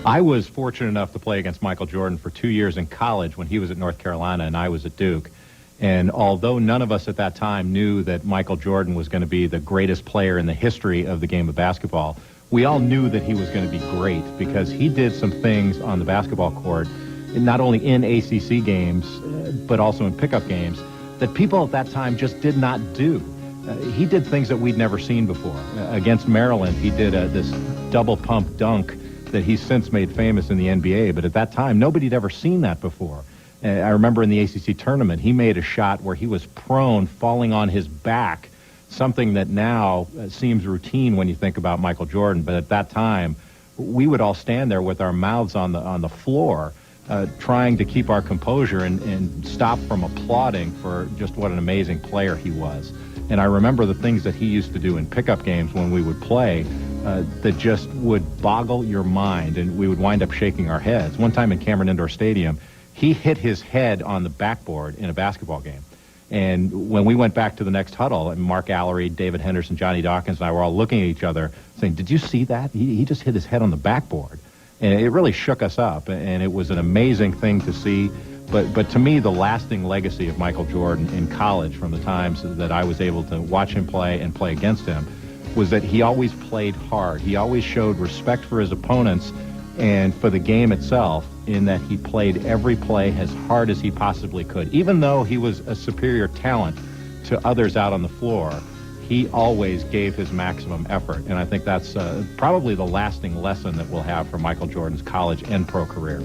I was fortunate enough to play against Michael Jordan for 2 years in college when he was at North Carolina and I was at Duke. And although none of us at that time knew that Michael Jordan was going to be the greatest player in the history of the game of basketball, we all knew that he was going to be great because he did some things on the basketball court, not only in ACC games, but also in pickup games, that people at that time just did not do. He did things that we'd never seen before. Against Maryland, he did this double pump dunk that he's since made famous in the NBA, but at that time, nobody had ever seen that before. I remember in the ACC tournament, he made a shot where he was prone, falling on his back, something that now seems routine when you think about Michael Jordan. But at that time, we would all stand there with our mouths on the floor, trying to keep our composure and stop from applauding for just what an amazing player he was. And I remember the things that he used to do in pickup games when we would play that just would boggle your mind, and we would wind up shaking our heads. One time in Cameron Indoor Stadium, he hit his head on the backboard in a basketball game. And when we went back to the next huddle, and Mark Allery, David Henderson, Johnny Dawkins, and I were all looking at each other saying, "Did you see that? He just hit his head on the backboard." And it really shook us up, and it was an amazing thing to see. But to me, the lasting legacy of Michael Jordan in college from the times that I was able to watch him play and play against him was that he always played hard. He always showed respect for his opponents and for the game itself, in that he played every play as hard as he possibly could. Even though he was a superior talent to others out on the floor, he always gave his maximum effort. And I think that's probably the lasting lesson that we'll have from Michael Jordan's college and pro career.